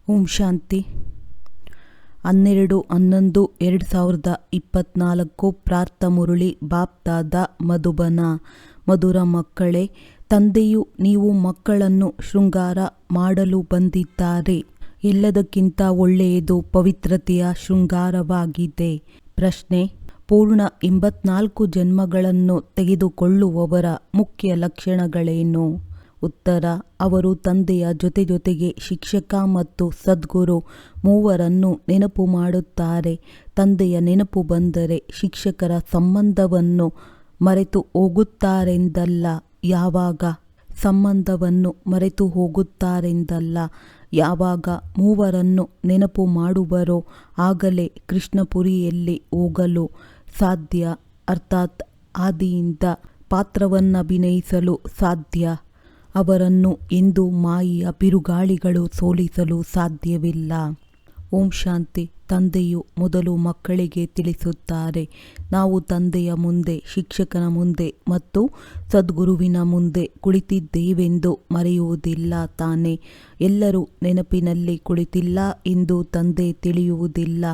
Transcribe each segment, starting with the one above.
ಓಂ ಶಾಂತಿ. 12/11/2024 ಪ್ರಾರ್ಥ ಮುರಳಿ ಬಾಪ್ದಾದ ಮಧುಬನ. ಮಧುರ ಮಕ್ಕಳೇ, ತಂದೆಯು ನೀವು ಮಕ್ಕಳನ್ನು ಶೃಂಗಾರ ಮಾಡಲು ಬಂದಿದ್ದಾರೆ. ಎಲ್ಲದಕ್ಕಿಂತ ಒಳ್ಳೆಯದು ಪವಿತ್ರತೆಯ ಶೃಂಗಾರವಾಗಿದೆ. ಪ್ರಶ್ನೆ: ಪೂರ್ಣ 84 ಜನ್ಮಗಳನ್ನು ತೆಗೆದುಕೊಳ್ಳುವವರ ಮುಖ್ಯ ಲಕ್ಷಣಗಳೇನು? ಉತ್ತರ: ಅವರು ತಂದೆಯ ಜೊತೆಗೆ ಶಿಕ್ಷಕ ಮತ್ತು ಸದ್ಗುರು ಮೂವರನ್ನು ನೆನಪು ಮಾಡುತ್ತಾರೆ. ತಂದೆಯ ನೆನಪು ಬಂದರೆ ಶಿಕ್ಷಕರ ಸಂಬಂಧವನ್ನು ಮರೆತು ಹೋಗುತ್ತಾರೆಂದಲ್ಲ. ಯಾವಾಗ ಸಂಬಂಧವನ್ನು ಮರೆತು ಹೋಗುತ್ತಾರೆಂದಲ್ಲ, ಯಾವಾಗ ಮೂವರನ್ನು ನೆನಪು ಮಾಡುವರೋ ಆಗಲೇ ಕೃಷ್ಣಪುರಿಯಲ್ಲಿ ಹೋಗಲು ಸಾಧ್ಯ. ಅರ್ಥಾತ್ ಆದಿಯಿಂದ ಪಾತ್ರವನ್ನಭಿನಯಿಸಲು ಸಾಧ್ಯ. ಅವರನ್ನು ಎಂದೂ ಮಾಯೆಯ ಬಿರುಗಾಳಿಗಳು ಸೋಲಿಸಲು ಸಾಧ್ಯವಿಲ್ಲ. ಓಂ ಶಾಂತಿ. ತಂದೆಯು ಮೊದಲು ಮಕ್ಕಳಿಗೆ ತಿಳಿಸುತ್ತಾರೆ, ನಾವು ತಂದೆಯ ಮುಂದೆ, ಶಿಕ್ಷಕನ ಮುಂದೆ ಮತ್ತು ಸದ್ಗುರುವಿನ ಮುಂದೆ ಕುಳಿತಿದ್ದೇವೆಂದು ಮರೆಯುವುದಿಲ್ಲ ತಾನೆ. ಎಲ್ಲರೂ ನೆನಪಿನಲ್ಲಿ ಕುಳಿತಿಲ್ಲ ಎಂದು ತಂದೆ ತಿಳಿಯುವುದಿಲ್ಲ.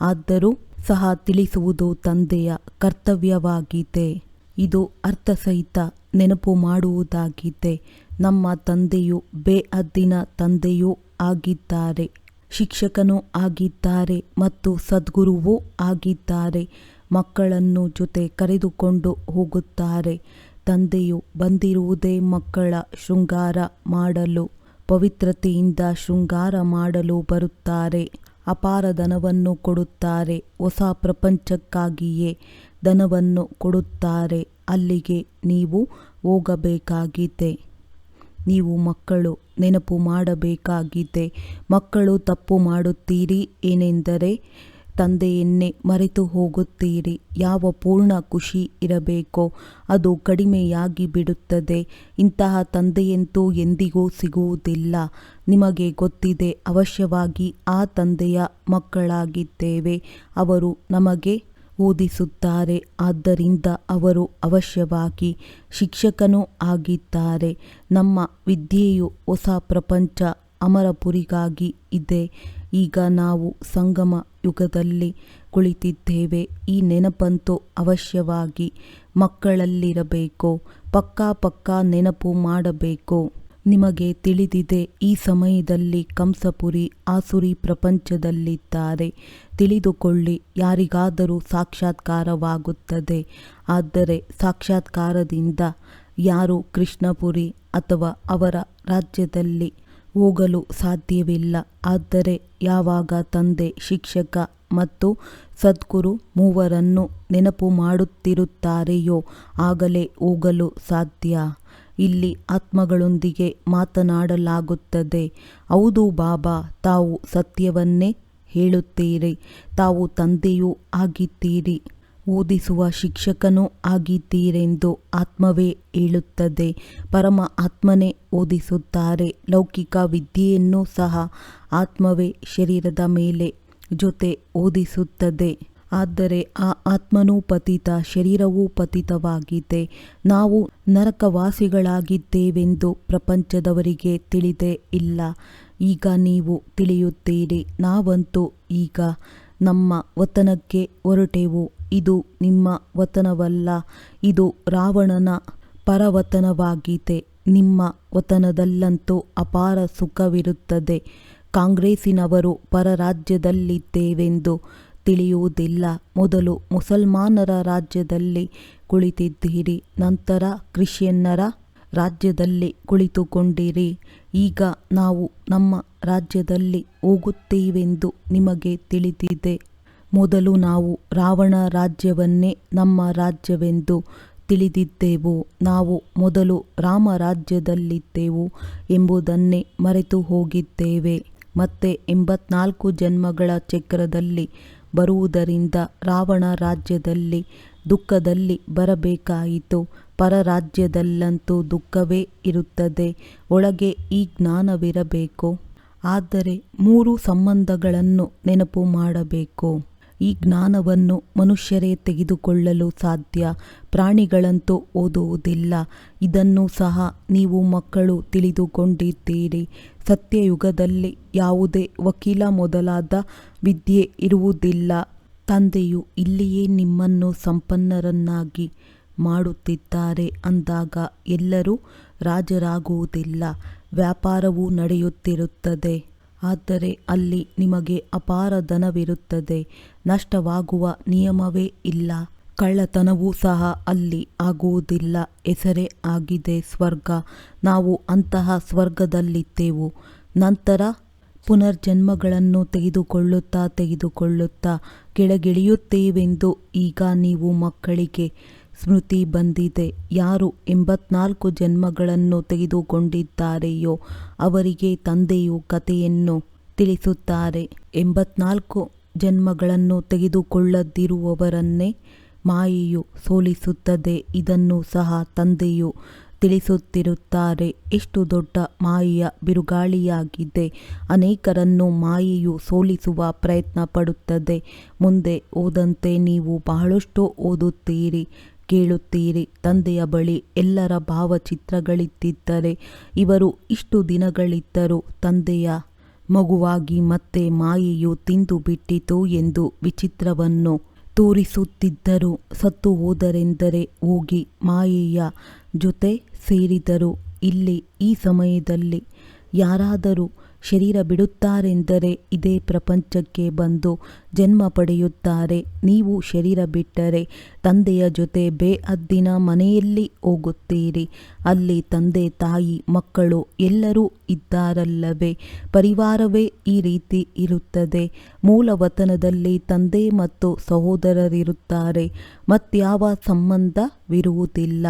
ಆದರೂ ಸಹ ತಿಳಿಸುವುದು ತಂದೆಯ ಕರ್ತವ್ಯವಾಗಿದೆ. ಇದು ಅರ್ಥಸಹಿತ ನೆನಪು ಮಾಡುವುದಾಗಿದೆ. ನಮ್ಮ ತಂದೆಯು ಬೇಹದ್ದಿನ ತಂದೆಯೂ ಆಗಿದ್ದಾರೆ, ಶಿಕ್ಷಕನೂ ಆಗಿದ್ದಾರೆ ಮತ್ತು ಸದ್ಗುರುವೂ ಆಗಿದ್ದಾರೆ. ಮಕ್ಕಳನ್ನು ಜೊತೆ ಕರೆದುಕೊಂಡು ಹೋಗುತ್ತಾರೆ. ತಂದೆಯು ಬಂದಿರುವುದೇ ಮಕ್ಕಳ ಶೃಂಗಾರ ಮಾಡಲು, ಪವಿತ್ರತೆಯಿಂದ ಶೃಂಗಾರ ಮಾಡಲು ಬರುತ್ತಾರೆ. ಅಪಾರ ಧನವನ್ನು ಕೊಡುತ್ತಾರೆ. ಹೊಸ ಪ್ರಪಂಚಕ್ಕಾಗಿಯೇ ಧನವನ್ನು ಕೊಡುತ್ತಾರೆ. ಅಲ್ಲಿಗೆ ನೀವು ಹೋಗಬೇಕಾಗಿದೆ. ನೀವು ಮಕ್ಕಳು ನೆನಪು ಮಾಡಬೇಕಾಗಿದೆ. ಮಕ್ಕಳು ತಪ್ಪು ಮಾಡುತ್ತೀರಿ. ಏನೆಂದರೆ ತಂದೆಯನ್ನೇ ಮರೆತು ಹೋಗುತ್ತೀರಿ. ಯಾವ ಪೂರ್ಣ ಖುಷಿ ಇರಬೇಕೋ ಅದು ಕಡಿಮೆಯಾಗಿ ಬಿಡುತ್ತದೆ. ಇಂತಹ ತಂದೆಯಂತೂ ಎಂದಿಗೂ ಸಿಗುವುದಿಲ್ಲ. ನಿಮಗೆ ಗೊತ್ತಿದೆ, ಅವಶ್ಯವಾಗಿ ಆ ತಂದೆಯ ಮಕ್ಕಳಾಗಿದ್ದೇವೆ. ಅವರು ನಮಗೆ ಓದಿಸುತ್ತಾರೆ. ಆದ್ದರಿಂದ ಅವರು ಅವಶ್ಯವಾಗಿ ಶಿಕ್ಷಕನೂ ಆಗಿದ್ದಾರೆ. ನಮ್ಮ ವಿದ್ಯೆಯು ಹೊಸ ಪ್ರಪಂಚ ಅಮರಪುರಿಗಾಗಿ ಇದೆ. ಈಗ ನಾವು ಸಂಗಮ ಯುಗದಲ್ಲಿ ಕುಳಿತಿದ್ದೇವೆ. ಈ ನೆನಪಂತೂ ಅವಶ್ಯವಾಗಿ ಮಕ್ಕಳಲ್ಲಿರಬೇಕು. ಪಕ್ಕಾ ನೆನಪು ಮಾಡಬೇಕು. ನಿಮಗೆ ತಿಳಿದಿದೆ, ಈ ಸಮಯದಲ್ಲಿ ಕಂಸಪುರಿ ಆಸುರಿ ಪ್ರಪಂಚದಲ್ಲಿದ್ದಾರೆ. ತಿಳಿದುಕೊಳ್ಳಿ, ಯಾರಿಗಾದರೂ ಸಾಕ್ಷಾತ್ಕಾರವಾಗುತ್ತದೆ. ಆದರೆ ಸಾಕ್ಷಾತ್ಕಾರದಿಂದ ಯಾರೂ ಕೃಷ್ಣಪುರಿ ಅಥವಾ ಅವರ ರಾಜ್ಯದಲ್ಲಿ ಹೋಗಲು ಸಾಧ್ಯವಿಲ್ಲ. ಆದರೆ ಯಾವಾಗ ತಂದೆ, ಶಿಕ್ಷಕ ಮತ್ತು ಸದ್ಗುರು ಮೂವರನ್ನು ನೆನಪು ಮಾಡುತ್ತಿರುತ್ತಾರೆಯೋ ಆಗಲೇ ಹೋಗಲು ಸಾಧ್ಯ. ಇಲ್ಲಿ ಆತ್ಮಗಳೊಂದಿಗೆ ಮಾತನಾಡಲಾಗುತ್ತದೆ. ಹೌದು ಬಾಬಾ, ತಾವು ಸತ್ಯವನ್ನೇ ಹೇಳುತ್ತೀರಿ. ತಾವು ತಂದೆಯೂ ಆಗಿದ್ದೀರಿ, ಓದಿಸುವ ಶಿಕ್ಷಕನೂ ಆಗಿದ್ದೀರೆಂದು ಆತ್ಮವೇ ಹೇಳುತ್ತದೆ. ಪರಮ ಆತ್ಮನೇ ಓದಿಸುತ್ತಾರೆ. ಲೌಕಿಕ ವಿದ್ಯೆಯನ್ನೂ ಸಹ ಆತ್ಮವೇ ಶರೀರದ ಮೇಲೆ ಜೊತೆ ಓದಿಸುತ್ತದೆ. ಆದರೆ ಆ ಆತ್ಮನೂ ಪತಿತ, ಶರೀರವೂ ಪತಿತವಾಗಿದೆ. ನಾವು ನರಕವಾಸಿಗಳಾಗಿದ್ದೇವೆಂದು ಪ್ರಪಂಚದವರಿಗೆ ತಿಳಿದೇ ಇಲ್ಲ. ಈಗ ನೀವು ತಿಳಿಯುತ್ತೀರಿ. ನಾವಂತೂ ಈಗ ನಮ್ಮ ವತನಕ್ಕೆ ಹೊರಟೆವು. ಇದು ನಿಮ್ಮ ವತನವಲ್ಲ, ಇದು ರಾವಣನ ಪರವತನವಾಗಿದೆ. ನಿಮ್ಮ ವತನದಲ್ಲಂತೂ ಅಪಾರ ಸುಖವಿರುತ್ತದೆ. ಕಾಂಗ್ರೆಸ್ಸಿನವರು ಪರರಾಜ್ಯದಲ್ಲಿದ್ದೇವೆಂದು ತಿಳಿಯುವುದಿಲ್ಲ. ಮೊದಲು ಮುಸಲ್ಮಾನರ ರಾಜ್ಯದಲ್ಲಿ ಕುಳಿತಿದ್ದೀರಿ, ನಂತರ ಕ್ರಿಶ್ಚಿಯನ್ನರ ರಾಜ್ಯದಲ್ಲಿ ಕುಳಿತುಕೊಂಡಿರಿ. ಈಗ ನಾವು ನಮ್ಮ ರಾಜ್ಯದಲ್ಲಿ ಹೋಗುತ್ತೇವೆಂದು ನಿಮಗೆ ತಿಳಿದಿದೆ. ಮೊದಲು ನಾವು ರಾವಣ ರಾಜ್ಯವನ್ನೇ ನಮ್ಮ ರಾಜ್ಯವೆಂದು ತಿಳಿದಿದ್ದೆವು. ನಾವು ಮೊದಲು ರಾಮ ರಾಜ್ಯದಲ್ಲಿದ್ದೆವು ಎಂಬುದನ್ನೇ ಮರೆತು ಹೋಗಿದ್ದೇವೆ. ಮತ್ತೆ 84 ಜನ್ಮಗಳ ಚಕ್ರದಲ್ಲಿ ಬರುವುದರಿಂದ ರಾವಣ ರಾಜ್ಯದಲ್ಲಿ ದುಃಖದಲ್ಲಿ ಬರಬೇಕಾಯಿತು. ಪರರಾಜ್ಯದಲ್ಲಂತೂ ದುಃಖವೇ ಇರುತ್ತದೆ. ಒಳಗೆ ಈ ಜ್ಞಾನವಿರಬೇಕು. ಆದರೆ 3 ಸಂಬಂಧಗಳನ್ನು ನೆನಪು ಮಾಡಬೇಕು. ಈ ಜ್ಞಾನವನ್ನು ಮನುಷ್ಯರೇ ತೆಗೆದುಕೊಳ್ಳಲು ಸಾಧ್ಯ, ಪ್ರಾಣಿಗಳಂತೂ ಓದುವುದಿಲ್ಲ. ಇದನ್ನು ಸಹ ನೀವು ಮಕ್ಕಳು ತಿಳಿದುಕೊಂಡಿದ್ದೀರಿ. ಸತ್ಯಯುಗದಲ್ಲಿ ಯಾವುದೇ ವಕೀಲ ಮೊದಲಾದ ವಿದ್ಯೆ ಇರುವುದಿಲ್ಲ. ತಂದೆಯು ಇಲ್ಲಿಯೇ ನಿಮ್ಮನ್ನು ಸಂಪನ್ನರನ್ನಾಗಿ ಮಾಡುತ್ತಿದ್ದಾರೆ ಅಂದಾಗ ಎಲ್ಲರೂ ರಾಜರಾಗುವುದಿಲ್ಲ. ವ್ಯಾಪಾರವೂ ನಡೆಯುತ್ತಿರುತ್ತದೆ, ಆದರೆ ಅಲ್ಲಿ ನಿಮಗೆ ಅಪಾರ ಧನವಿರುತ್ತದೆ. ನಷ್ಟವಾಗುವ ನಿಯಮವೇ ಇಲ್ಲ. ಕಳ್ಳತನವೂ ಸಹ ಅಲ್ಲಿ ಆಗುವುದಿಲ್ಲ. ಹೆಸರೇ ಆಗಿದೆ ಸ್ವರ್ಗ. ನಾವು ಅಂತಹ ಸ್ವರ್ಗದಲ್ಲಿದ್ದೆವು. ನಂತರ ಪುನರ್ಜನ್ಮಗಳನ್ನು ತೆಗೆದುಕೊಳ್ಳುತ್ತಾ ಕೆಳಗಿಳಿಯುತ್ತೇವೆಂದು ಈಗ ನೀವು ಮಕ್ಕಳಿಗೆ ಸ್ಮೃತಿ ಬಂದಿದೆ. ಯಾರು 84 ಜನ್ಮಗಳನ್ನು ತೆಗೆದುಕೊಂಡಿದ್ದಾರೆಯೋ ಅವರಿಗೆ ತಂದೆಯು ಕಥೆಯನ್ನು ತಿಳಿಸುತ್ತಾರೆ. 84 ಜನ್ಮಗಳನ್ನು ತೆಗೆದುಕೊಳ್ಳದಿರುವವರನ್ನೇ ಮಾಯೆಯು ಸೋಲಿಸುತ್ತದೆ. ಇದನ್ನು ಸಹ ತಂದೆಯು ತಿಳಿಸುತ್ತಿರುತ್ತಾರೆ. ಎಷ್ಟು ದೊಡ್ಡ ಮಾಯೆಯ ಬಿರುಗಾಳಿಯಾಗಿದೆ. ಅನೇಕರನ್ನು ಮಾಯೆಯು ಸೋಲಿಸುವ ಪ್ರಯತ್ನ ಪಡುತ್ತದೆ. ಮುಂದೆ ಹೋದಂತೆ ನೀವು ಬಹಳಷ್ಟು ಓದುತ್ತೀರಿ, ಕೇಳುತ್ತೀರಿ. ತಂದೆಯ ಬಳಿ ಎಲ್ಲರ ಭಾವಚಿತ್ರಗಳಿದ್ದರೆ ಇವರು ಇಷ್ಟು ದಿನಗಳಿದ್ದರು ತಂದೆಯ ಮಗುವಾಗಿ ಮತ್ತೆ ಮಾಯೆಯು ತಿಂದು ಬಿಟ್ಟಿತು ಎಂದು ವಿಚಿತ್ರವನ್ನು ತೋರಿಸುತ್ತಿದ್ದರು. ಸತ್ತು ಹೋದರೆಂದರೆ ಹೋಗಿ ಮಾಯೆಯ ಜೊತೆ ಸೇರಿದರು. ಇಲ್ಲಿ ಈ ಸಮಯದಲ್ಲಿ ಯಾರಾದರೂ ಶರೀರ ಬಿಡುತ್ತಾರೆಂದರೆ ಇದೇ ಪ್ರಪಂಚಕ್ಕೆ ಬಂದು ಜನ್ಮ ಪಡೆಯುತ್ತಾರೆ. ನೀವು ಶರೀರ ಬಿಟ್ಟರೆ ತಂದೆಯ ಜೊತೆ ಬೇಹದ್ದಿನ ಮನೆಯಲ್ಲಿ ಹೋಗುತ್ತೀರಿ. ಅಲ್ಲಿ ತಂದೆ, ತಾಯಿ, ಮಕ್ಕಳು ಎಲ್ಲರೂ ಇದ್ದಾರಲ್ಲವೇ? ಪರಿವಾರವೇ ಈ ರೀತಿ ಇರುತ್ತದೆ. ಮೂಲ ವತನದಲ್ಲಿ ತಂದೆ ಮತ್ತು ಸಹೋದರರಿರುತ್ತಾರೆ. ಮತ್ಯಾವ ಸಂಬಂಧವಿರುವುದಿಲ್ಲ.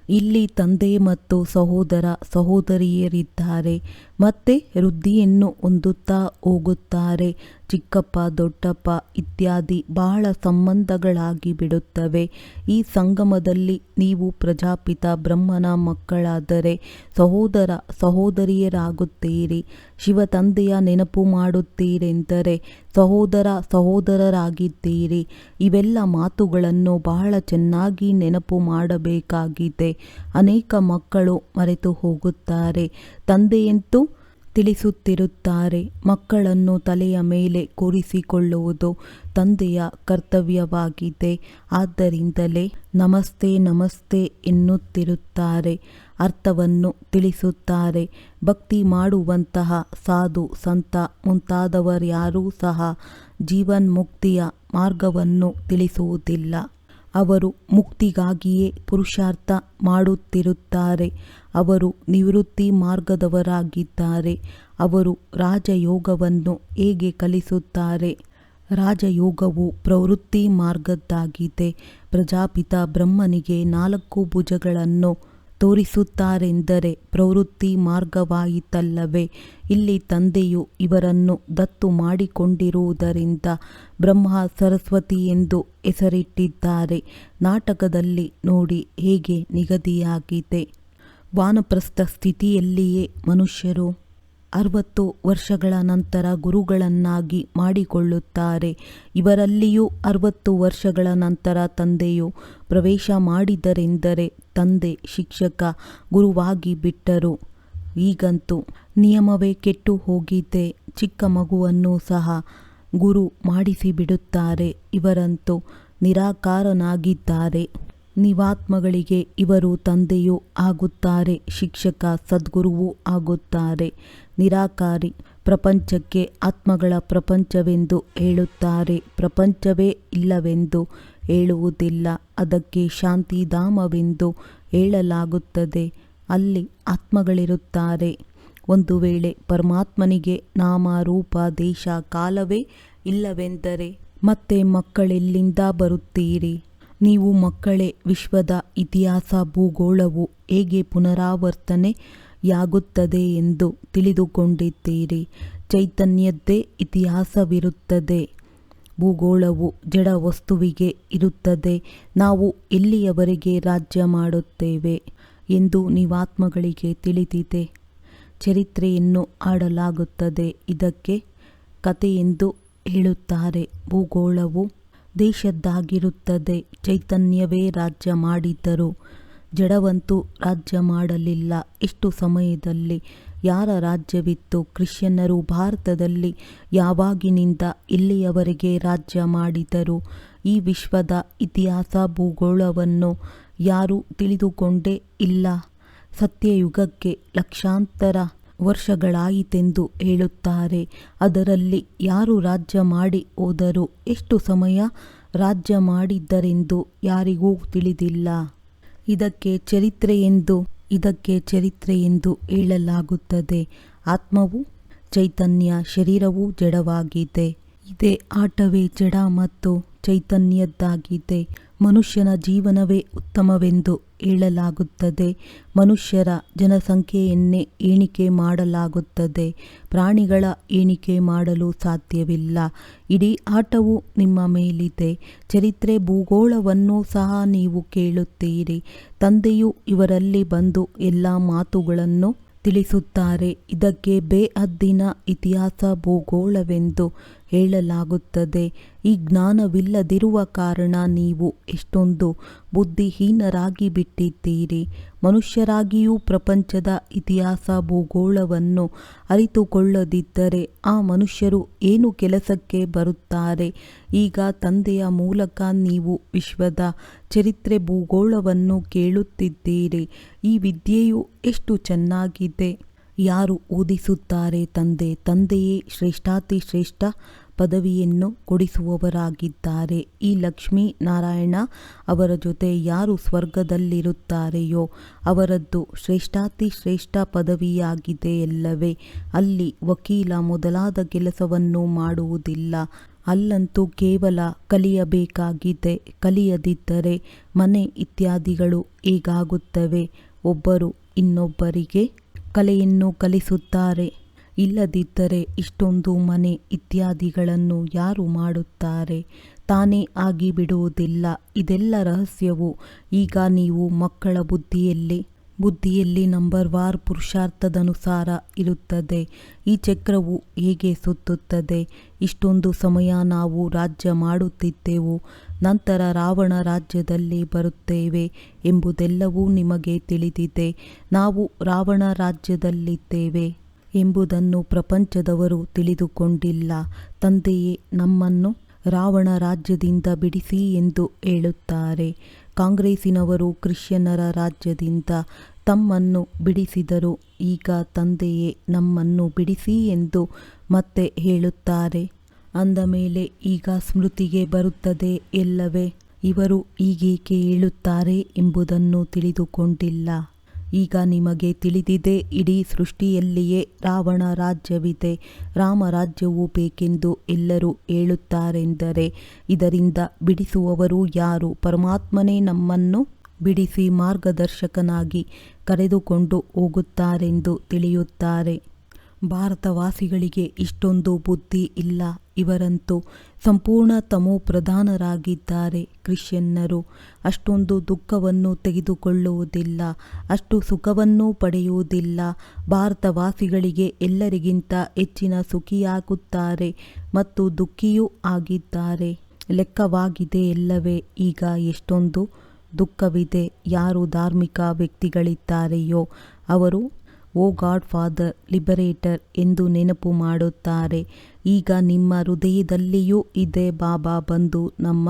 ಇಲ್ಲಿ ತಂದೆ ಮತ್ತು ಸಹೋದರ ಸಹೋದರಿಯರಿದ್ದಾರೆ. ಮತ್ತೆ ವೃದ್ಧಿಯನ್ನು ಹೊಂದುತ್ತಾ ಹೋಗುತ್ತಾರೆ. ಚಿಕ್ಕಪ್ಪ, ದೊಡ್ಡಪ್ಪ ಇತ್ಯಾದಿ ಬಹಳ ಸಂಬಂಧಗಳಾಗಿ ಬಿಡುತ್ತವೆ. ಈ ಸಂಗಮದಲ್ಲಿ ನೀವು ಪ್ರಜಾಪಿತ ಬ್ರಹ್ಮನ ಮಕ್ಕಳಾದರೆ ಸಹೋದರ ಸಹೋದರಿಯರಾಗುತ್ತೀರಿ. ಶಿವ ತಂದೆಯ ನೆನಪು ಮಾಡುತ್ತೀರೆಂದರೆ ಸಹೋದರರಾಗಿದ್ದೀರಿ. ಇವೆಲ್ಲ ಮಾತುಗಳನ್ನು ಬಹಳ ಚೆನ್ನಾಗಿ ನೆನಪು ಮಾಡಬೇಕಾಗಿದೆ. ಅನೇಕ ಮಕ್ಕಳು ಮರೆತು ಹೋಗುತ್ತಾರೆ. ತಂದೆಯಂತೂ ತಿಳಿಸುತ್ತಿರುತ್ತಾರೆ. ಮಕ್ಕಳನ್ನು ತಲೆಯ ಮೇಲೆ ಕೂರಿಸಿಕೊಳ್ಳುವುದು ತಂದೆಯ ಕರ್ತವ್ಯವಾಗಿದೆ. ಆದ್ದರಿಂದಲೇ ನಮಸ್ತೆ ನಮಸ್ತೆ ಎನ್ನುತ್ತಿರುತ್ತಾರೆ. ಅರ್ಥವನ್ನು ತಿಳಿಸುತ್ತಾರೆ. ಭಕ್ತಿ ಮಾಡುವಂತಹ ಸಾಧು, ಸಂತ ಮುಂತಾದವರ್ಯಾರೂ ಸಹ ಜೀವನ್ಮುಕ್ತಿಯ ಮಾರ್ಗವನ್ನು ತಿಳಿಸುವುದಿಲ್ಲ. ಅವರು ಮುಕ್ತಿಗಾಗಿಯೇ ಪುರುಷಾರ್ಥ ಮಾಡುತ್ತಿರುತ್ತಾರೆ. ಅವರು ನಿವೃತ್ತಿ ಮಾರ್ಗದವರಾಗಿದ್ದಾರೆ. ಅವರು ರಾಜಯೋಗವನ್ನು ಹೇಗೆ ಕಲಿಸುತ್ತಾರೆ? ರಾಜಯೋಗವು ಪ್ರವೃತ್ತಿ ಮಾರ್ಗದ್ದಾಗಿದೆ. ಪ್ರಜಾಪಿತ ಬ್ರಹ್ಮನಿಗೆ 4 ಭುಜಗಳನ್ನು ತೋರಿಸುತ್ತಾರೆಂದರೆ ಪ್ರವೃತ್ತಿ ಮಾರ್ಗವಾಯಿತಲ್ಲವೇ? ಇಲ್ಲಿ ತಂದೆಯು ಇವರನ್ನು ದತ್ತು ಮಾಡಿಕೊಂಡಿರುವುದರಿಂದ ಬ್ರಹ್ಮ ಸರಸ್ವತಿ ಎಂದು ಹೆಸರಿಟ್ಟಿದ್ದಾರೆ. ನಾಟಕದಲ್ಲಿ ನೋಡಿ ಹೇಗೆ ನಿಗದಿಯಾಗಿದೆ. ವಾನಪ್ರಸ್ಥ ಸ್ಥಿತಿಯಲ್ಲಿಯೇ ಮನುಷ್ಯರು 60 ವರ್ಷಗಳ ನಂತರ ಗುರುಗಳನ್ನಾಗಿ ಮಾಡಿಕೊಳ್ಳುತ್ತಾರೆ. ಇವರಲ್ಲಿಯೂ 60 ವರ್ಷಗಳ ನಂತರ ತಂದೆಯು ಪ್ರವೇಶ ಮಾಡಿದರೆಂದರೆ ತಂದೆ ಶಿಕ್ಷಕ ಗುರುವಾಗಿ ಬಿಟ್ಟರು. ಈಗಂತೂ ನಿಯಮವೇ ಕೆಟ್ಟು ಹೋಗಿದೆ. ಚಿಕ್ಕ ಮಗುವನ್ನು ಸಹ ಗುರು ಮಾಡಿಸಿಬಿಡುತ್ತಾರೆ. ಇವರಂತೂ ನಿರಾಕಾರನಾಗಿದ್ದಾರೆ. ನೀವಾತ್ಮಗಳಿಗೆ ಇವರು ತಂದೆಯೂ ಆಗುತ್ತಾರೆ, ಶಿಕ್ಷಕ ಸದ್ಗುರುವೂ ಆಗುತ್ತಾರೆ. ನಿರಾಕಾರಿ ಪ್ರಪಂಚಕ್ಕೆ ಆತ್ಮಗಳ ಪ್ರಪಂಚವೆಂದು ಹೇಳುತ್ತಾರೆ. ಪ್ರಪಂಚವೇ ಇಲ್ಲವೆಂದು ಹೇಳುವುದಿಲ್ಲ. ಅದಕ್ಕೆ ಶಾಂತಿಧಾಮವೆಂದು ಹೇಳಲಾಗುತ್ತದೆ. ಅಲ್ಲಿ ಆತ್ಮಗಳಿರುತ್ತಾರೆ. ಒಂದು ವೇಳೆ ಪರಮಾತ್ಮನಿಗೆ ನಾಮ, ರೂಪ, ದೇಶ, ಕಾಲವೇ ಇಲ್ಲವೆಂದರೆ ಮತ್ತೆ ಮಕ್ಕಳೆಲ್ಲಿಂದ ಬರುತ್ತೀರಿ? ನೀವು ಮಕ್ಕಳೇ. ವಿಶ್ವದ ಇತಿಹಾಸ, ಭೂಗೋಳವು ಹೇಗೆ ಪುನರಾವರ್ತನೆಯಾಗುತ್ತದೆ ಎಂದು ತಿಳಿದುಕೊಂಡಿದ್ದೀರಿ. ಚೈತನ್ಯದ್ದೇ ಇತಿಹಾಸವಿರುತ್ತದೆ. ಭೂಗೋಳವು ಜಡ ವಸ್ತುವಿಗೆ ಇರುತ್ತದೆ. ನಾವು ಎಲ್ಲಿಯವರೆಗೆ ರಾಜ್ಯ ಮಾಡುತ್ತೇವೆ ಎಂದು ನೀವಾತ್ಮಗಳಿಗೆ ತಿಳಿದಿದೆ. ಚರಿತ್ರೆಯನ್ನು ಆಡಲಾಗುತ್ತದೆ. ಇದಕ್ಕೆ ಕಥೆಯೆಂದು ಹೇಳುತ್ತಾರೆ. ಭೂಗೋಳವು ದೇಶದ್ದಾಗಿರುತ್ತದೆ. ಚೈತನ್ಯವೇ ರಾಜ್ಯ ಮಾಡಿದ್ದರು, ಜಡವಂತೂ ರಾಜ್ಯ ಮಾಡಲಿಲ್ಲ. ಎಷ್ಟು ಸಮಯದಲ್ಲಿ ಯಾರ ರಾಜ್ಯವಿತ್ತು? ಕ್ರಿಶ್ಚಿಯನ್ನರು ಭಾರತದಲ್ಲಿ ಯಾವಾಗಿನಿಂದ ಇಲ್ಲಿಯವರೆಗೆ ರಾಜ್ಯ ಮಾಡಿದರು? ಈ ವಿಶ್ವದ ಇತಿಹಾಸ ಭೂಗೋಳವನ್ನು ಯಾರೂ ತಿಳಿದುಕೊಂಡೇ ಇಲ್ಲ. ಸತ್ಯಯುಗಕ್ಕೆ ಲಕ್ಷಾಂತರ ವರ್ಷಗಳಾಯಿತೆಂದು ಹೇಳುತ್ತಾರೆ. ಅದರಲ್ಲಿ ಯಾರು ರಾಜ್ಯ ಮಾಡಿ ಹೋದರು? ಎಷ್ಟು ಸಮಯ ರಾಜ್ಯ ಮಾಡಿದ್ದರೆಂದು ಯಾರಿಗೂ ತಿಳಿದಿಲ್ಲ. ಇದಕ್ಕೆ ಚರಿತ್ರೆ ಎಂದು ಹೇಳಲಾಗುತ್ತದೆ. ಆತ್ಮವು ಚೈತನ್ಯ, ಶರೀರವು ಜಡವಾಗಿದೆ. ಇದೇ ಆಟವೇ ಜಡ ಮತ್ತು ಚೈತನ್ಯದ್ದಾಗಿದೆ. ಮನುಷ್ಯನ ಜೀವನವೇ ಉತ್ತಮವೆಂದು ಹೇಳಲಾಗುತ್ತದೆ. ಮನುಷ್ಯರ ಜನಸಂಖ್ಯೆಯನ್ನೇ ಎಣಿಕೆ ಮಾಡಲಾಗುತ್ತದೆ. ಪ್ರಾಣಿಗಳ ಎಣಿಕೆ ಮಾಡಲು ಸಾಧ್ಯವಿಲ್ಲ. ಇಡೀ ಆಟವು ನಿಮ್ಮ ಮೇಲಿದೆ. ಚರಿತ್ರೆ ಭೂಗೋಳವನ್ನು ಸಹ ನೀವು ಕೇಳುತ್ತೀರಿ. ತಂದೆಯು ಇವರಲ್ಲಿ ಬಂದು ಎಲ್ಲ ಮಾತುಗಳನ್ನು ತಿಳಿಸುತ್ತಾರೆ. ಇದಕ್ಕೆ ಬೇಹದ್ದಿನ ಇತಿಹಾಸ ಭೂಗೋಳವೆಂದು ಹೇಳಲಾಗುತ್ತದೆ. ಈ ಜ್ಞಾನವಿಲ್ಲದಿರುವ ಕಾರಣ ನೀವು ಎಷ್ಟೊಂದು ಬುದ್ಧಿಹೀನರಾಗಿ ಬಿಟ್ಟಿದ್ದೀರಿ. ಮನುಷ್ಯರಾಗಿಯೂ ಪ್ರಪಂಚದ ಇತಿಹಾಸ ಭೂಗೋಳವನ್ನು ಅರಿತುಕೊಳ್ಳದಿದ್ದರೆ ಆ ಮನುಷ್ಯರು ಏನು ಕೆಲಸಕ್ಕೆ ಬರುತ್ತಾರೆ? ಈಗ ತಂದೆಯ ಮೂಲಕ ನೀವು ವಿಶ್ವದ ಚರಿತ್ರೆ ಭೂಗೋಳವನ್ನು ಕೇಳುತ್ತಿದ್ದೀರಿ. ಈ ವಿದ್ಯೆಯು ಎಷ್ಟು ಚೆನ್ನಾಗಿದೆ! ಯಾರು ಓದಿಸುತ್ತಾರೆ? ತಂದೆಯೇ ಶ್ರೇಷ್ಠಾತಿಶ್ರೇಷ್ಠ ಪದವಿಯನ್ನು ಕೊಡಿಸುವವರಾಗಿದ್ದಾರೆ. ಈ ಲಕ್ಷ್ಮೀ ನಾರಾಯಣ ಅವರ ಜೊತೆ ಯಾರು ಸ್ವರ್ಗದಲ್ಲಿರುತ್ತಾರೆಯೋ ಅವರದ್ದು ಶ್ರೇಷ್ಠಾತಿಶ್ರೇಷ್ಠ ಪದವಿಯಾಗಿದೆಯಲ್ಲವೇ? ಅಲ್ಲಿ ವಕೀಲ ಮೊದಲಾದ ಕೆಲಸವನ್ನು ಮಾಡುವುದಿಲ್ಲ. ಅಲ್ಲಂತೂ ಕೇವಲ ಕಲಿಯಬೇಕಾಗಿದೆ. ಕಲಿಯದಿದ್ದರೆ ಮನೆ ಇತ್ಯಾದಿಗಳು ಹೇಗಾಗುತ್ತವೆ? ಒಬ್ಬರು ಇನ್ನೊಬ್ಬರಿಗೆ ಕಲೆಯನ್ನು ಕಲಿಸುತ್ತಾರೆ. ಇಲ್ಲದಿದ್ದರೆ ಇಷ್ಟೊಂದು ಮನೆ ಇತ್ಯಾದಿಗಳನ್ನು ಯಾರು ಮಾಡುತ್ತಾರೆ? ತಾನೇ ಆಗಿಬಿಡುವುದಿಲ್ಲ. ಇದೆಲ್ಲ ರಹಸ್ಯವು ಈಗ ನೀವು ಮಕ್ಕಳ ಬುದ್ಧಿಯಲ್ಲಿ ನಂಬರ್ವಾರ್ ಪುರುಷಾರ್ಥದನುಸಾರ ಇರುತ್ತದೆ. ಈ ಚಕ್ರವು ಹೇಗೆ ಸುತ್ತುತ್ತದೆ? ಇಷ್ಟೊಂದು ಸಮಯ ನಾವು ರಾಜ್ಯ ಮಾಡುತ್ತಿದ್ದೆವು, ನಂತರ ರಾವಣ ರಾಜ್ಯದಲ್ಲಿ ಬರುತ್ತೇವೆ ಎಂಬುದೆಲ್ಲವೂ ನಿಮಗೆ ತಿಳಿದಿದೆ. ನಾವು ರಾವಣ ರಾಜ್ಯದಲ್ಲಿದ್ದೇವೆ ಎಂಬುದನ್ನು ಪ್ರಪಂಚದವರು ತಿಳಿದುಕೊಂಡಿಲ್ಲ. ತಂದೆಯೇ ನಮ್ಮನ್ನು ರಾವಣ ರಾಜ್ಯದಿಂದ ಬಿಡಿಸಿ ಎಂದು ಹೇಳುತ್ತಾರೆ. ಕಾಂಗ್ರೆಸ್ಸಿನವರು ಕ್ರಿಶ್ಚಿಯನ್ನರ ರಾಜ್ಯದಿಂದ ತಮ್ಮನ್ನು ಬಿಡಿಸಿದರು. ಈಗ ತಂದೆಯೇ ನಮ್ಮನ್ನು ಬಿಡಿಸಿ ಎಂದು ಮತ್ತೆ ಹೇಳುತ್ತಾರೆ. ಅಂದ ಮೇಲೆ ಈಗ ಸ್ಮೃತಿಗೆ ಬರುತ್ತದೆ ಎಲ್ಲವೇ? ಇವರು ಈಗೇಕೆ ಹೇಳುತ್ತಾರೆ ಎಂಬುದನ್ನು ತಿಳಿದುಕೊಂಡಿಲ್ಲ. ಈಗ ನಿಮಗೆ ತಿಳಿದಿದೆ. ಇಡೀ ಸೃಷ್ಟಿಯಲ್ಲಿಯೇ ರಾವಣ ರಾಜ್ಯವಿದೆ. ರಾಮರಾಜ್ಯವು ಬೇಕೆಂದು ಎಲ್ಲರೂ ಹೇಳುತ್ತಾರೆಂದರೆ ಇದರಿಂದ ಬಿಡಿಸುವವರು ಯಾರು? ಪರಮಾತ್ಮನೇ ನಮ್ಮನ್ನು ಬಿಡಿಸಿ ಮಾರ್ಗದರ್ಶಕನಾಗಿ ಕರೆದುಕೊಂಡು ಹೋಗುತ್ತಾರೆಂದು ತಿಳಿಯುತ್ತಾರೆ. ಭಾರತವಾಸಿಗಳಿಗೆ ಇಷ್ಟೊಂದು ಬುದ್ಧಿ ಇಲ್ಲ. ಇವರಂತೂ ಸಂಪೂರ್ಣ ತಮೋಪ್ರಧಾನರಾಗಿದ್ದಾರೆ. ಕ್ರಿಶ್ಚಿಯನ್ನರು ಅಷ್ಟೊಂದು ದುಃಖವನ್ನು ತೆಗೆದುಕೊಳ್ಳುವುದಿಲ್ಲ, ಅಷ್ಟು ಸುಖವನ್ನು ಪಡೆಯುವುದಿಲ್ಲ. ಭಾರತವಾಸಿಗಳಿಗೆ ಎಲ್ಲರಿಗಿಂತ ಹೆಚ್ಚಿನ ಸುಖಿಯಾಗುತ್ತಾರೆ ಮತ್ತು ದುಃಖಿಯೂ ಆಗಿದ್ದಾರೆ. ಲೆಕ್ಕವಾಗಿದೆ ಎಲ್ಲವೇ? ಈಗ ಎಷ್ಟೊಂದು ದುಃಖವಿದೆ. ಯಾರು ಧಾರ್ಮಿಕ ವ್ಯಕ್ತಿಗಳಿದ್ದಾರೆಯೋ ಅವರು ಓ ಗಾಡ್ ಫಾದರ್, ಲಿಬರೇಟರ್ ಎಂದು ನೆನಪು ಮಾಡುತ್ತಾರೆ. ಈಗ ನಿಮ್ಮ ಹೃದಯದಲ್ಲಿಯೂ ಇದೆ. ಬಾಬಾ ಬಂದು ನಮ್ಮ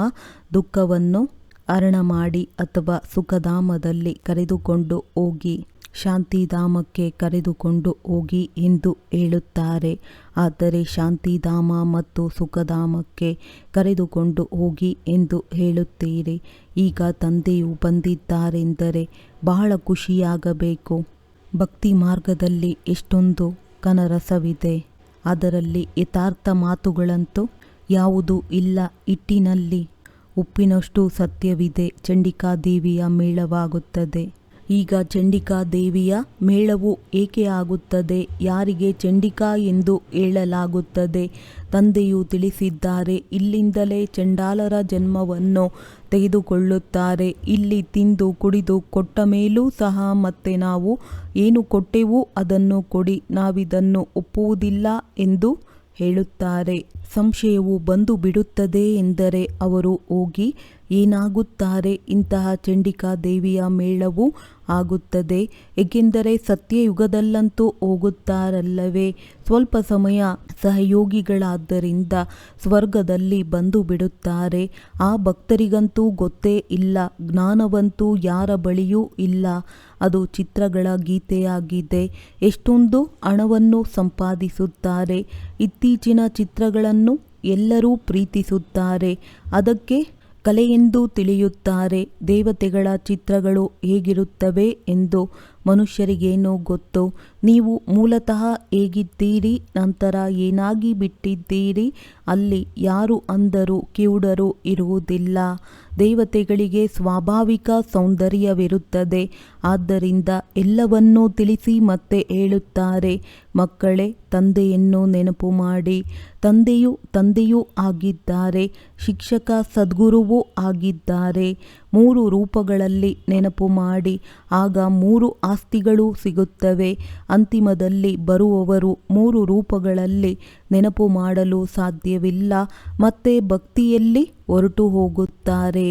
ದುಃಖವನ್ನು ಹರಣ ಮಾಡಿ ಅಥವಾ ಸುಖಧಾಮದಲ್ಲಿ ಕರೆದುಕೊಂಡು ಹೋಗಿ, ಶಾಂತಿಧಾಮಕ್ಕೆ ಕರೆದುಕೊಂಡು ಹೋಗಿ ಎಂದು ಹೇಳುತ್ತಾರೆ. ಆದರೆ ಶಾಂತಿಧಾಮ ಮತ್ತು ಸುಖಧಾಮಕ್ಕೆ ಕರೆದುಕೊಂಡು ಹೋಗಿ ಎಂದು ಹೇಳುತ್ತೀರಿ. ಈಗ ತಂದೆಯು ಬಂದಿದ್ದಾರೆಂದರೆ ಬಹಳ ಖುಷಿಯಾಗಬೇಕು. ಭಕ್ತಿ ಮಾರ್ಗದಲ್ಲಿ ಎಷ್ಟೊಂದು ಕನರಸವಿದೆ. ಅದರಲ್ಲಿ ಯಥಾರ್ಥ ಮಾತುಗಳಂತೂ ಯಾವುದೂ ಇಲ್ಲ. ಹಿಟ್ಟಿನಲ್ಲಿ ಉಪ್ಪಿನಷ್ಟು ಸತ್ಯವಿದೆ. ಚಂಡಿಕಾದೇವಿಯ ಮೇಳವಾಗುತ್ತದೆ. ಈಗ ಚಂಡಿಕಾದೇವಿಯ ಮೇಳವು ಏಕೆ ಆಗುತ್ತದೆ? ಯಾರಿಗೆ ಚಂಡಿಕಾ ಎಂದು ಹೇಳಲಾಗುತ್ತದೆ? ತಂದೆಯು ತಿಳಿಸಿದ್ದಾರೆ. ಇಲ್ಲಿಂದಲೇ ಚಂಡಾಲರ ಜನ್ಮವನ್ನು ತೆಗೆದುಕೊಳ್ಳುತ್ತಾರೆ. ಇಲ್ಲಿ ತಿಂದು ಕುಡಿದು ಕೊಟ್ಟ ಮೇಲೂ ಸಹ ಮತ್ತೆ ನಾವು ಏನು ಕೊಟ್ಟೆವು ಅದನ್ನು ಕೊಡಿ, ನಾವಿದನ್ನು ಒಪ್ಪುವುದಿಲ್ಲ ಎಂದು ಹೇಳುತ್ತಾರೆ. ಸಂಶಯವು ಬಂದು ಬಿಡುತ್ತದೆ ಎಂದರೆ ಅವರು ಹೋಗಿ ಏನಾಗುತ್ತಾರೆ, ಇಂತಹ ಚಂಡಿಕಾ ದೇವಿಯ ಮೇಳವು ಆಗುತ್ತದೆ. ಏಕೆಂದರೆ ಸತ್ಯಯುಗದಲ್ಲಂತೂ ಹೋಗುತ್ತಾರಲ್ಲವೇ, ಸ್ವಲ್ಪ ಸಮಯ ಸಹಯೋಗಿಗಳಾದ್ದರಿಂದ ಸ್ವರ್ಗದಲ್ಲಿ ಬಂದು ಬಿಡುತ್ತಾರೆ. ಆ ಭಕ್ತರಿಗಂತೂ ಗೊತ್ತೇ ಇಲ್ಲ, ಜ್ಞಾನವಂತೂ ಯಾರ ಬಳಿಯೂ ಇಲ್ಲ. ಅದು ಚಿತ್ರಗಳ ಗೀತೆಯಾಗಿದೆ. ಎಷ್ಟೊಂದು ಹಣವನ್ನು ಸಂಪಾದಿಸುತ್ತಾರೆ. ಇತ್ತೀಚಿನ ಚಿತ್ರಗಳನ್ನು ಎಲ್ಲರೂ ಪ್ರೀತಿಸುತ್ತಾರೆ. ಅದಕ್ಕೆ ಕಲೆಯೆಂದು ತಿಳಿಯುತ್ತಾರೆ. ದೇವತೆಗಳ ಚಿತ್ರಗಳು ಹೇಗಿರುತ್ತವೆ ಎಂದು ಮನುಷ್ಯರಿಗೇನೋ ಗೊತ್ತು. ನೀವು ಮೂಲತಃ ಹೇಗಿದ್ದೀರಿ, ನಂತರ ಏನಾಗಿ ಬಿಟ್ಟಿದ್ದೀರಿ, ಅಲ್ಲಿ ಯಾರು ಅಂಧರು ಕಿವುಡರು ಇರುವುದಿಲ್ಲ. ದೇವತೆಗಳಿಗೆ ಸ್ವಾಭಾವಿಕ ಸೌಂದರ್ಯವಿರುತ್ತದೆ. ಆದ್ದರಿಂದ ಎಲ್ಲವನ್ನೂ ತಿಳಿಸಿ ಮತ್ತೆ ಹೇಳುತ್ತಾರೆ, ಮಕ್ಕಳೇ, ತಂದೆಯನ್ನು ನೆನಪು ಮಾಡಿ. ತಂದೆಯೂ ಆಗಿದ್ದಾರೆ, ಶಿಕ್ಷಕ ಸದ್ಗುರುವೂ ಆಗಿದ್ದಾರೆ. 3 ರೂಪಗಳಲ್ಲಿ ನೆನಪು ಮಾಡಿ, ಆಗ 3 ಆಸ್ತಿಗಳು ಸಿಗುತ್ತವೆ. ಅಂತಿಮದಲ್ಲಿ ಬರುವವರು 3 ರೂಪಗಳಲ್ಲಿ ನೆನಪು ಮಾಡಲು ಸಾಧ್ಯವಿಲ್ಲ, ಮತ್ತೆ ಭಕ್ತಿಯಲ್ಲಿ ಹೊರಟು ಹೋಗುತ್ತಾರೆ.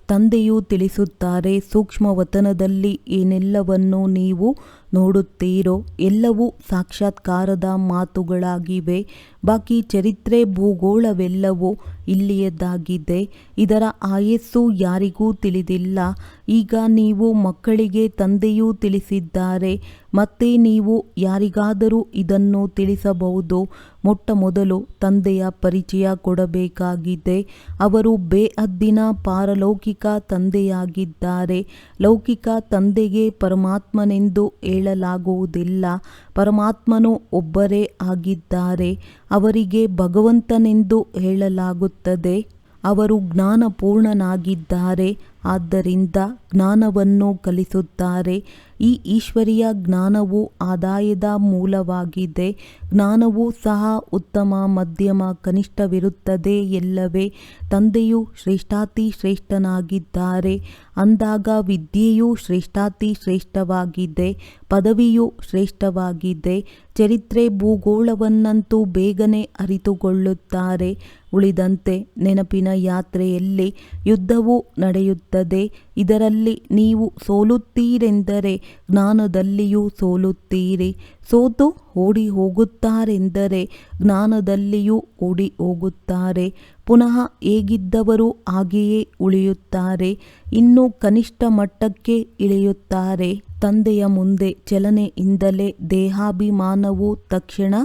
ತಂದೆಯು ತಿಳಿಸುತ್ತಾರೆ, ಸೂಕ್ಷ್ಮವತನದಲ್ಲಿ ಏನೆಲ್ಲವನ್ನು ನೀವು ನೋಡುತ್ತೀರೋ ಎಲ್ಲವೂ ಸಾಕ್ಷಾತ್ಕಾರದ ಮಾತುಗಳಾಗಿವೆ. ಬಾಕಿ ಚರಿತ್ರೆ ಭೂಗೋಳವೆಲ್ಲವೂ ಇಲ್ಲಿಯದ್ದಾಗಿದೆ. ಇದರ ಆಯಸ್ಸು ಯಾರಿಗೂ ತಿಳಿದಿಲ್ಲ. ಈಗ ನೀವು ಮಕ್ಕಳಿಗೆ ತಂದೆಯೂ ತಿಳಿಸಿದ್ದಾರೆ, ಮತ್ತೆ ನೀವು ಯಾರಿಗಾದರೂ ಇದನ್ನು ತಿಳಿಸಬಹುದು. ಮೊಟ್ಟಮೊದಲು ತಂದೆಯ ಪರಿಚಯ ಕೊಡಬೇಕಾಗಿದೆ. ಅವರು ಬೇಹದ್ದಿನ ಪಾರಲೌಕಿಕ ತಂದೆಯಾಗಿದ್ದಾರೆ. ಲೌಕಿಕ ತಂದೆಗೆ ಪರಮಾತ್ಮನೆಂದು ಹೇಳಲಾಗುವುದಿಲ್ಲ. ಪರಮಾತ್ಮನು ಒಬ್ಬರೇ ಆಗಿದ್ದಾರೆ. ಅವರಿಗೆ ಭಗವಂತನೆಂದು ಹೇಳಲಾಗುತ್ತದೆ. ಅವರು ಜ್ಞಾನಪೂರ್ಣನಾಗಿದ್ದಾರೆ, ಆದ್ದರಿಂದ ಜ್ಞಾನವನ್ನು ಕಲಿಸುತ್ತಾರೆ. ಈ ಈಶ್ವರೀಯ ಜ್ಞಾನವು ಆದಾಯದ ಮೂಲವಾಗಿದೆ. ಜ್ಞಾನವೂ ಸಹ ಉತ್ತಮ, ಮಧ್ಯಮ, ಕನಿಷ್ಠವಿರುತ್ತದೆ ಎಲ್ಲವೇ. ತಂದೆಯು ಶ್ರೇಷ್ಠಾತಿ ಶ್ರೇಷ್ಠನಾಗಿದ್ದಾರೆ ಅಂದಾಗ ವಿದ್ಯೆಯೂ ಶ್ರೇಷ್ಠಾತಿ ಶ್ರೇಷ್ಠವಾಗಿದೆ, ಪದವಿಯೂ ಶ್ರೇಷ್ಠವಾಗಿದೆ. ಚರಿತ್ರೆ ಭೂಗೋಳವನ್ನಂತೂ ಬೇಗನೆ ಅರಿತುಕೊಳ್ಳುತ್ತಾರೆ. ಉಳಿದಂತೆ ನೆನಪಿನ ಯಾತ್ರೆಯಲ್ಲಿ ಯುದ್ಧವೂ ನಡೆಯುತ್ತದೆ. ಇದರಲ್ಲಿ ನೀವು ಸೋಲುತ್ತೀರೆಂದರೆ ಜ್ಞಾನದಲ್ಲಿಯೂ ಸೋಲುತ್ತೀರಿ. ಸೋತು ಓಡಿ ಹೋಗುತ್ತಾರೆಂದರೆ ಜ್ಞಾನದಲ್ಲಿಯೂ ಓಡಿ ಹೋಗುತ್ತಾರೆ. ಪುನಃ ಹೇಗಿದ್ದವರು ಹಾಗೆಯೇ ಉಳಿಯುತ್ತಾರೆ. ಇನ್ನೂ ಕನಿಷ್ಠ ಮಟ್ಟಕ್ಕೆ ಇಳಿಯುತ್ತಾರೆ. ತಂದೆಯ ಮುಂದೆ ಚಲನೆಯಿಂದಲೇ ದೇಹಾಭಿಮಾನವು ತಕ್ಷಣ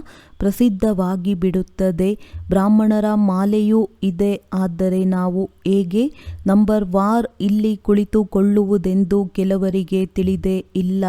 ಪ್ರಸಿದ್ಧವಾಗಿ ಬಿಡುತ್ತದೆ. ಬ್ರಾಹ್ಮಣರ ಮಾಲೆಯೂ ಇದೆ. ಆದರೆ ನಾವು ಹೇಗೆ ನಂಬರ್ ವಾರ್ ಇಲ್ಲಿ ಕುಳಿತುಕೊಳ್ಳುವುದೆಂದು ಕೆಲವರಿಗೆ ತಿಳಿದೇ ಇಲ್ಲ.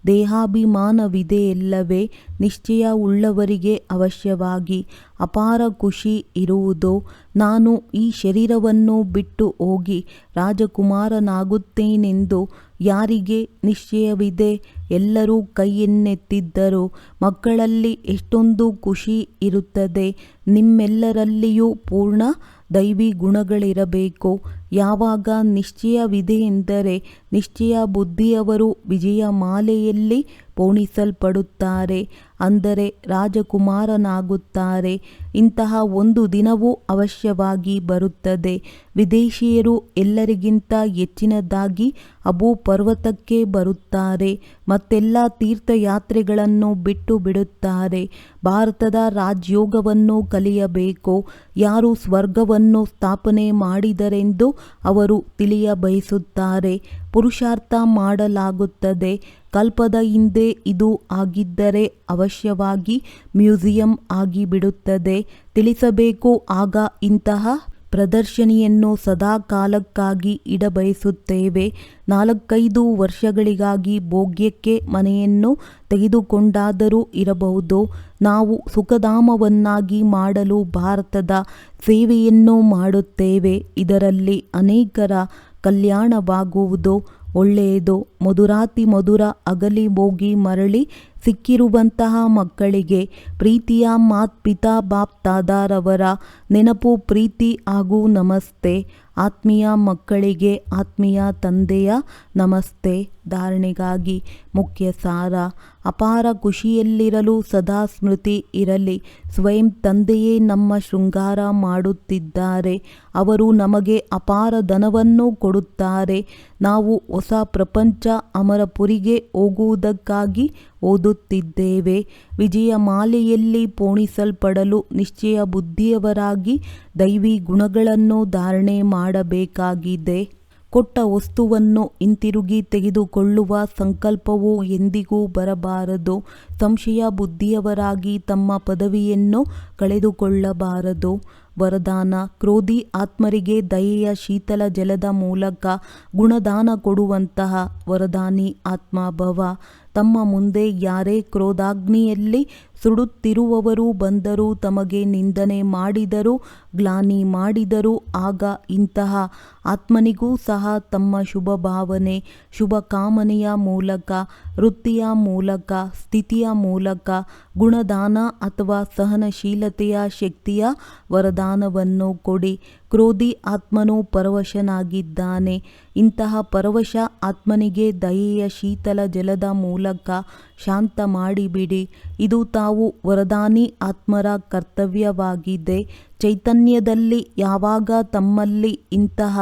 ದೇಹಾಭಿಮಾನವಿದೆಯಲ್ಲವೇ, ನಿಶ್ಚಯ ಉಳ್ಳವರಿಗೆ ಅವಶ್ಯವಾಗಿ ಅಪಾರ ಖುಷಿ ಇರುವುದು. ನಾನು ಈ ಶರೀರವನ್ನು ಬಿಟ್ಟು ಹೋಗಿ ರಾಜಕುಮಾರನಾಗುತ್ತೇನೆಂದು ಯಾರಿಗೆ ನಿಶ್ಚಯವಿದೆ? ಎಲ್ಲರೂ ಕೈಯನ್ನೆತ್ತಿದ್ದರು. ಮಕ್ಕಳಲ್ಲಿ ಎಷ್ಟೊಂದು ಖುಷಿ ಇರುತ್ತದೆ. ನಿಮ್ಮೆಲ್ಲರಲ್ಲಿಯೂ ಪೂರ್ಣ ದೈವಿ ಗುಣಗಳಿರಬೇಕು. ಯಾವಾಗ ನಿಶ್ಚಯವಿದೆಯೆಂದರೆ ನಿಶ್ಚಯ ಬುದ್ಧಿಯವರು ವಿಜಯ ಮಾಲೆಯಲ್ಲಿ ಪೋಣಿಸಲ್ಪಡುತ್ತಾರೆ, ಅಂದರೆ ರಾಜಕುಮಾರನಾಗುತ್ತಾರೆ. ಇಂತಹ ಒಂದು ದಿನವೂ ಅವಶ್ಯವಾಗಿ ಬರುತ್ತದೆ. ವಿದೇಶಿಯರು ಎಲ್ಲರಿಗಿಂತ ಹೆಚ್ಚಿನದಾಗಿ ಅಬೂ ಪರ್ವತಕ್ಕೆ ಬರುತ್ತಾರೆ. ಮತ್ತೆಲ್ಲ ತೀರ್ಥಯಾತ್ರೆಗಳನ್ನು ಬಿಟ್ಟು ಬಿಡುತ್ತಾರೆ. ಭಾರತದ ರಾಜಯೋಗವನ್ನು ಕಲಿಯಬೇಕು. ಯಾರು ಸ್ವರ್ಗವನ್ನು ಸ್ಥಾಪನೆ ಮಾಡಿದರೆಂದು ಅವರು ತಿಳಿಯ ಬಯಸುತ್ತಾರೆ. ಪುರುಷಾರ್ಥ ಮಾಡಲಾಗುತ್ತದೆ. ಕಲ್ಪದ ಹಿಂದೆ ಇದು ಆಗಿದ್ದರೆ ಅವಶ್ಯವಾಗಿ ಮ್ಯೂಸಿಯಂ ಆಗಿಬಿಡುತ್ತದೆ. ತಿಳಿಸಬೇಕು. ಆಗ ಇಂತಹ ಪ್ರದರ್ಶನಿಯನ್ನು ಸದಾ ಕಾಲಕ್ಕಾಗಿ ಇಡಬಯಸುತ್ತೇವೆ. 4-5 ವರ್ಷಗಳಿಗಾಗಿ ಭೋಗ್ಯಕ್ಕೆ ಮನೆಯನ್ನು ತೆಗೆದುಕೊಂಡಾದರೂ ಇರಬಹುದು. ನಾವು ಸುಖಧಾಮವನ್ನಾಗಿ ಮಾಡಲು ಭಾರತದ ಸೇವೆಯನ್ನು ಮಾಡುತ್ತೇವೆ. ಇದರಲ್ಲಿ ಅನೇಕರ ಕಲ್ಯಾಣವಾಗುವುದು ಒಳ್ಳೆಯದು. ಮಧುರಾತಿ ಮಧುರ ಅಗಲಿ ಹೋಗಿ ಮರಳಿ ಸಿಕ್ಕಿರುವಂತಹ ಮಕ್ಕಳಿಗೆ ಪ್ರೀತಿಯ ಪಿತಾ ಬಾಪ್ ದಾದಾರವರ ನೆನಪು ಪ್ರೀತಿ ಹಾಗೂ ನಮಸ್ತೆ. ಆತ್ಮೀಯ ಮಕ್ಕಳಿಗೆ ಆತ್ಮೀಯ ತಂದೆಯ ನಮಸ್ತೆ. ಧಾರಣೆಗಾಗಿ ಮುಖ್ಯ ಸಾರ: ಅಪಾರ ಖುಷಿಯಲ್ಲಿರಲು ಸದಾ ಸ್ಮೃತಿ ಇರಲಿ. ಸ್ವಯಂ ತಂದೆಯೇ ನಮ್ಮ ಶೃಂಗಾರ ಮಾಡುತ್ತಿದ್ದಾರೆ. ಅವರು ನಮಗೆ ಅಪಾರ ಧನವನ್ನು ಕೊಡುತ್ತಾರೆ. ನಾವು ಹೊಸ ಪ್ರಪಂಚ ಅಮರಪುರಿಗೆ ಹೋಗುವುದಕ್ಕಾಗಿ ಓದುತ್ತಿದ್ದೇವೆ. ವಿಜಯ ಮಾಲೆಯಲ್ಲಿ ಪೋಣಿಸಲ್ಪಡಲು ನಿಶ್ಚಯ ಬುದ್ಧಿಯವರಾಗಿ ದೈವಿ ಗುಣಗಳನ್ನು ಧಾರಣೆ ಮಾಡಬೇಕಾಗಿದೆ. ಕೊಟ್ಟ ವಸ್ತುವನ್ನು ಹಿಂತಿರುಗಿ ತೆಗೆದುಕೊಳ್ಳುವ ಸಂಕಲ್ಪವು ಎಂದಿಗೂ ಬರಬಾರದು. ಸಂಶಯ ಬುದ್ಧಿಯವರಾಗಿ ತಮ್ಮ ಪದವಿಯನ್ನು ಕಳೆದುಕೊಳ್ಳಬಾರದು. ವರದಾನ: ಕ್ರೋಧಿ ಆತ್ಮರಿಗೆ ದಯೆಯ ಶೀತಲ ಜಲದ ಮೂಲಕ ಗುಣದಾನ ಕೊಡುವಂತಹ ವರದಾನಿ ಆತ್ಮಭವ. ತಮ್ಮ ಮುಂದೆ ಯಾರೇ ಕ್ರೋಧಾಗ್ನಿಯಲ್ಲಿ ಸುಡುತ್ತಿರುವವರು ಬಂದರೂ, ತಮಗೆ ನಿಂದನೆ ಮಾಡಿದರೂ, ಗ್ಲಾನಿ ಮಾಡಿದರೂ, ಆಗ ಇಂತಹ ಆತ್ಮನಿಗೂ ಸಹ ತಮ್ಮ ಶುಭ ಭಾವನೆ, ಶುಭ ಕಾಮನೆಯ ಮೂಲಕ, ವೃತ್ತಿಯ ಮೂಲಕ, ಸ್ಥಿತಿಯ ಮೂಲಕ ಗುಣದಾನ ಅಥವಾ ಸಹನಶೀಲತೆಯ ಶಕ್ತಿಯ ವರದಾನವನ್ನು ಕೊಡಿ. ಕ್ರೋಧಿ ಆತ್ಮನು ಪರವಶನಾಗಿದ್ದಾನೆ. ಇಂತಹ ಪರವಶ ಆತ್ಮನಿಗೆ ದಯೆಯ ಶೀತಲ ಜಲದ ಮೂಲಕ ಶಾಂತ ಮಾಡಿಬಿಡಿ. ಇದು ತಾವು ವರದಾನಿ ಆತ್ಮರ ಕರ್ತವ್ಯವಾಗಿದೆ. ಚೈತನ್ಯದಲ್ಲಿ ಯಾವಾಗ ತಮ್ಮಲ್ಲಿ ಇಂತಹ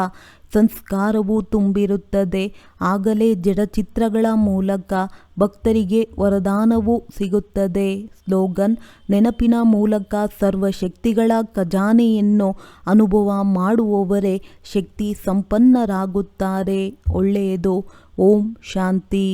ಸಂಸ್ಕಾರವು ತುಂಬಿರುತ್ತದೆ, ಆಗಲೇ ಜಡಚಿತ್ರಗಳ ಮೂಲಕ ಭಕ್ತರಿಗೆ ವರದಾನವು ಸಿಗುತ್ತದೆ. ಸ್ಲೋಗನ್: ನೆನಪಿನ ಮೂಲಕ ಸರ್ವಶಕ್ತಿಗಳ ಖಜಾನೆಯನ್ನು ಅನುಭವ ಮಾಡುವವರೇ ಶಕ್ತಿ ಸಂಪನ್ನರಾಗುತ್ತಾರೆ. ಒಳ್ಳೆಯದು. ಓಂ ಶಾಂತಿ.